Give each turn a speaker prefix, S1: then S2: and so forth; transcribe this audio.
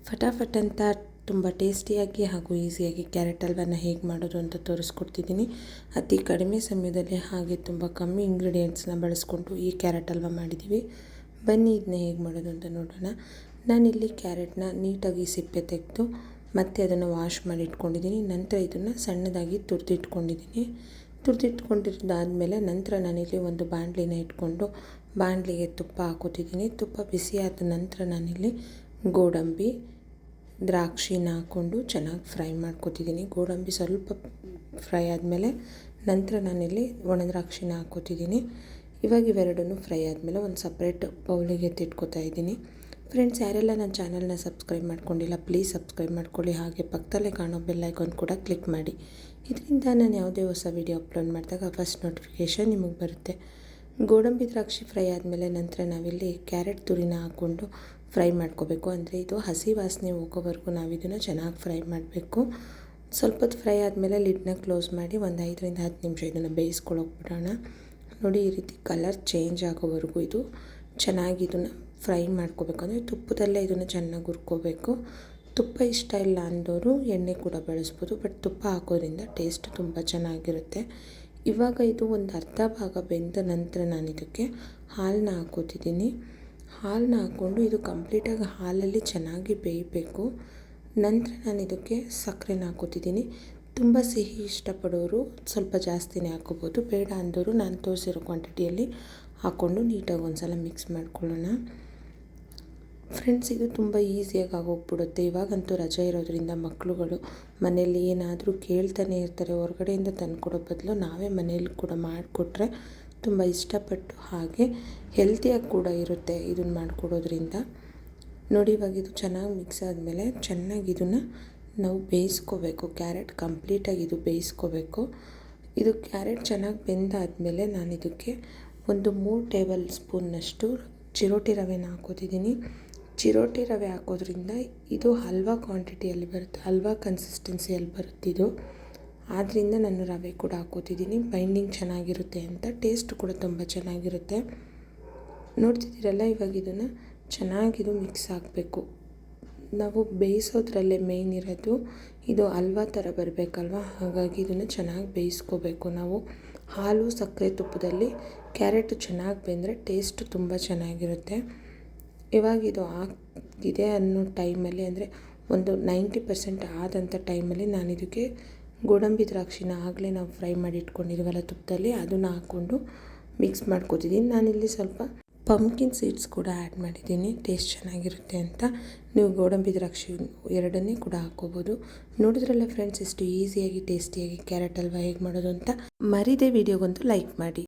S1: ಫಟಾಫಟ್ ಅಂತ ತುಂಬ ಟೇಸ್ಟಿಯಾಗಿ ಹಾಗೂ ಈಸಿಯಾಗಿ ಕ್ಯಾರೆಟ್ ಹಲ್ವನ ಹೇಗೆ ಮಾಡೋದು ಅಂತ ತೋರಿಸ್ಕೊಡ್ತಿದ್ದೀನಿ. ಅತಿ ಕಡಿಮೆ ಸಮಯದಲ್ಲಿ ಹಾಗೆ ತುಂಬ ಕಮ್ಮಿ ಇಂಗ್ರೀಡಿಯೆಂಟ್ಸ್ನ ಬಳಸ್ಕೊಂಡು ಈ ಕ್ಯಾರೆಟ್ ಹಲ್ವ ಮಾಡಿದ್ದೀವಿ. ಬನ್ನಿ ಇದನ್ನ ಹೇಗೆ ಮಾಡೋದು ಅಂತ ನೋಡೋಣ. ನಾನಿಲ್ಲಿ ಕ್ಯಾರೆಟ್ನ ನೀಟಾಗಿ ಸಿಪ್ಪೆ ತೆಗೆದು ಮತ್ತೆ ಅದನ್ನು ವಾಶ್ ಮಾಡಿ ಇಟ್ಕೊಂಡಿದ್ದೀನಿ. ನಂತರ ಇದನ್ನು ಸಣ್ಣದಾಗಿ ತುರಿದಿಟ್ಕೊಂಡಿದ್ದೀನಿ. ತುರಿದಿಟ್ಕೊಂಡಿದ್ದಾದಮೇಲೆ ನಂತರ ನಾನಿಲ್ಲಿ ಒಂದು ಬಾಣಲಿನ ಇಟ್ಕೊಂಡು ಬಾಣಲಿಗೆ ತುಪ್ಪ ಹಾಕೋತಿದ್ದೀನಿ. ತುಪ್ಪ ಬಿಸಿ ಆದ ನಂತರ ನಾನಿಲ್ಲಿ ಗೋಡಂಬಿ ದ್ರಾಕ್ಷಿನ ಹಾಕ್ಕೊಂಡು ಚೆನ್ನಾಗಿ ಫ್ರೈ ಮಾಡ್ಕೊತಿದ್ದೀನಿ. ಗೋಡಂಬಿ ಸ್ವಲ್ಪ ಫ್ರೈ ಆದಮೇಲೆ ನಂತರ ನಾನಿಲ್ಲಿ ಒಣ ದ್ರಾಕ್ಷಿನ ಹಾಕ್ಕೋತಿದ್ದೀನಿ. ಇವಾಗ ಇವೆರಡನ್ನೂ ಫ್ರೈ ಆದಮೇಲೆ ಒಂದು ಸಪ್ರೇಟ್ ಬೌಲಿಗೆ ಎತ್ತಿಟ್ಕೊತಾ ಇದ್ದೀನಿ. ಫ್ರೆಂಡ್ಸ್, ಯಾರೆಲ್ಲ ನನ್ನ ಚಾನಲ್ನ ಸಬ್ಸ್ಕ್ರೈಬ್ ಮಾಡ್ಕೊಂಡಿಲ್ಲ ಪ್ಲೀಸ್ ಸಬ್ಸ್ಕ್ರೈಬ್ ಮಾಡ್ಕೊಳ್ಳಿ. ಹಾಗೆ ಪಕ್ಕದಲ್ಲೇ ಕಾಣೋ ಬೆಲ್ ಐಕಾನ್ ಕೂಡ ಕ್ಲಿಕ್ ಮಾಡಿ. ಇದರಿಂದ ನಾನು ಯಾವುದೇ ಹೊಸ ವೀಡಿಯೋ ಅಪ್ಲೋಡ್ ಮಾಡಿದಾಗ ಫಸ್ಟ್ ನೋಟಿಫಿಕೇಷನ್ ನಿಮಗೆ ಬರುತ್ತೆ. ಗೋಡಂಬಿ ದ್ರಾಕ್ಷಿ ಫ್ರೈ ಆದಮೇಲೆ ನಂತರ ನಾವಿಲ್ಲಿ ಕ್ಯಾರೆಟ್ ತುರಿನ ಹಾಕ್ಕೊಂಡು ಫ್ರೈ ಮಾಡ್ಕೋಬೇಕು. ಅಂದರೆ ಇದು ಹಸಿ ವಾಸನೆ ಹೋಗೋವರೆಗೂ ನಾವಿದನ್ನು ಚೆನ್ನಾಗಿ ಫ್ರೈ ಮಾಡಬೇಕು. ಸ್ವಲ್ಪ ಹೊತ್ತು ಫ್ರೈ ಆದಮೇಲೆ ಲಿಡ್ನ ಕ್ಲೋಸ್ ಮಾಡಿ ಒಂದು 5ರಿಂದ 10 ನಿಮಿಷ ಇದನ್ನು ಬೇಯಿಸ್ಕೊಳ್ಳೋಗ್ಬಿಡೋಣ. ನೋಡಿ, ಈ ರೀತಿ ಕಲರ್ ಚೇಂಜ್ ಆಗೋವರೆಗೂ ಇದು ಚೆನ್ನಾಗಿ ಇದನ್ನು ಫ್ರೈ ಮಾಡ್ಕೋಬೇಕು. ಅಂದರೆ ತುಪ್ಪದಲ್ಲೇ ಇದನ್ನು ಚೆನ್ನಾಗಿ ಹುರ್ಕೋಬೇಕು. ತುಪ್ಪ ಇಷ್ಟ ಇಲ್ಲ ಅಂದವರು ಎಣ್ಣೆ ಕೂಡ ಬಳಸ್ಬೋದು, ಬಟ್ ತುಪ್ಪ ಹಾಕೋದ್ರಿಂದ ಟೇಸ್ಟ್ ತುಂಬ ಚೆನ್ನಾಗಿರುತ್ತೆ. ಇವಾಗ ಇದು ಒಂದು ಅರ್ಧ ಭಾಗ ಬೆಂದ ನಂತರ ನಾನು ಇದಕ್ಕೆ ಹಾಲನ್ನ ಹಾಕೋತಿದ್ದೀನಿ. ಹಾಲನ್ನ ಹಾಕ್ಕೊಂಡು ಇದು ಕಂಪ್ಲೀಟಾಗಿ ಹಾಲಲ್ಲಿ ಚೆನ್ನಾಗಿ ಬೇಯಬೇಕು. ನಂತರ ನಾನು ಇದಕ್ಕೆ ಸಕ್ಕರೆನ ಹಾಕೋತಿದ್ದೀನಿ. ತುಂಬ ಸಿಹಿ ಇಷ್ಟಪಡೋರು ಸ್ವಲ್ಪ ಜಾಸ್ತಿನೇ ಹಾಕೋಬೋದು, ಬೇಡ ಅಂದವರು ನಾನು ತೋರಿಸಿರೋ ಕ್ವಾಂಟಿಟಿಯಲ್ಲಿ ಹಾಕ್ಕೊಂಡು ನೀಟಾಗಿ ಒಂದು ಸಲ ಮಿಕ್ಸ್ ಮಾಡ್ಕೊಳ್ಳೋಣ. ಫ್ರೆಂಡ್ಸ್, ಇದು ತುಂಬ ಈಸಿಯಾಗಿ ಆಗೋಗ್ಬಿಡುತ್ತೆ. ಇವಾಗಂತೂ ರಜೆ ಇರೋದ್ರಿಂದ ಮಕ್ಕಳುಗಳು ಮನೆಯಲ್ಲಿ ಏನಾದರೂ ಕೇಳ್ತಾನೆ ಇರ್ತಾರೆ. ಹೊರಗಡೆಯಿಂದ ತಂದುಕೊಡೋ ಬದಲು ನಾವೇ ಮನೇಲಿ ಕೂಡ ಮಾಡಿಕೊಟ್ರೆ ತುಂಬ ಇಷ್ಟಪಟ್ಟು ಹಾಗೆ ಹೆಲ್ತಿಯಾಗಿ ಕೂಡ ಇರುತ್ತೆ ಇದನ್ನು ಮಾಡಿಕೊಡೋದ್ರಿಂದ. ನೋಡಿ, ಇವಾಗ ಇದು ಚೆನ್ನಾಗಿ ಮಿಕ್ಸ್ ಆದಮೇಲೆ ಚೆನ್ನಾಗಿ ಇದನ್ನು ನಾವು ಬೇಯಿಸ್ಕೋಬೇಕು. ಕ್ಯಾರೆಟ್ ಕಂಪ್ಲೀಟಾಗಿ ಇದು ಬೇಯಿಸ್ಕೋಬೇಕು. ಇದು ಕ್ಯಾರೆಟ್ ಚೆನ್ನಾಗಿ ಬೆಂದಾದಮೇಲೆ ನಾನು ಇದಕ್ಕೆ ಒಂದು 3 ಟೇಬಲ್ ಸ್ಪೂನ್ನಷ್ಟು ಚಿರೋಟಿ ರವೆನ ಹಾಕೋತಿದ್ದೀನಿ. ಚಿರೋಟಿ ರವೆ ಹಾಕೋದ್ರಿಂದ ಇದು ಹಲ್ವಾ ಕ್ವಾಂಟಿಟಿಯಲ್ಲಿ ಬರುತ್ತೆ, ಹಲ್ವಾ ಕನ್ಸಿಸ್ಟೆನ್ಸಿಯಲ್ಲಿ ಬರುತ್ತಿದ್ದು. ಆದ್ದರಿಂದ ನಾನು ರವೆ ಕೂಡ ಹಾಕೋತಿದ್ದೀನಿ. ಬೈಂಡಿಂಗ್ ಚೆನ್ನಾಗಿರುತ್ತೆ ಅಂತ, ಟೇಸ್ಟ್ ಕೂಡ ತುಂಬ ಚೆನ್ನಾಗಿರುತ್ತೆ. ನೋಡ್ತಿದ್ದೀರಲ್ಲ, ಇವಾಗ ಇದನ್ನು ಚೆನ್ನಾಗಿದು ಮಿಕ್ಸ್ ಆಗಬೇಕು. ನಾವು ಬೇಯಿಸೋದ್ರಲ್ಲೇ ಮೇಯ್ನ್ ಇರೋದು. ಇದು ಹಲ್ವಾ ಥರ ಬರಬೇಕಲ್ವ, ಹಾಗಾಗಿ ಇದನ್ನು ಚೆನ್ನಾಗಿ ಬೇಯಿಸ್ಕೋಬೇಕು ನಾವು. ಹಾಲು ಸಕ್ಕರೆ ತುಪ್ಪದಲ್ಲಿ ಕ್ಯಾರೆಟು ಚೆನ್ನಾಗಿ ಬೆಂದರೆ ಟೇಸ್ಟ್ ತುಂಬ ಚೆನ್ನಾಗಿರುತ್ತೆ. ಇವಾಗ ಇದು ಆಗಿದೆ ಅನ್ನೋ ಟೈಮಲ್ಲಿ, ಅಂದರೆ ಒಂದು 90% ಆದಂಥ ಟೈಮಲ್ಲಿ ನಾನು ಇದಕ್ಕೆ ಗೋಡಂಬಿ ದ್ರಾಕ್ಷಿನ ಆಗಲೇ ನಾವು ಫ್ರೈ ಮಾಡಿ ಇಟ್ಕೊಂಡಿದ್ದೀವಲ್ಲ ತುಪ್ಪದಲ್ಲಿ, ಅದನ್ನು ಹಾಕ್ಕೊಂಡು ಮಿಕ್ಸ್ ಮಾಡ್ಕೊತಿದ್ದೀನಿ. ನಾನಿಲ್ಲಿ ಸ್ವಲ್ಪ ಪಂಪ್ಕಿನ್ ಸೀಡ್ಸ್ ಕೂಡ ಆ್ಯಡ್ ಮಾಡಿದ್ದೀನಿ, ಟೇಸ್ಟ್ ಚೆನ್ನಾಗಿರುತ್ತೆ ಅಂತ. ನೀವು ಗೋಡಂಬಿ ದ್ರಾಕ್ಷಿ ಎರಡನ್ನೇ ಕೂಡ ಹಾಕ್ಕೋಬೋದು. ನೋಡಿದ್ರಲ್ಲ ಫ್ರೆಂಡ್ಸ್, ಎಷ್ಟು ಈಸಿಯಾಗಿ ಟೇಸ್ಟಿಯಾಗಿ ಕ್ಯಾರೆಟ್ ಹಲ್ವಾ ಹೇಗೆ ಮಾಡೋದು ಅಂತ. ಮರಿದೇ ವಿಡಿಯೋಗೊಂದು ಲೈಕ್ ಮಾಡಿ.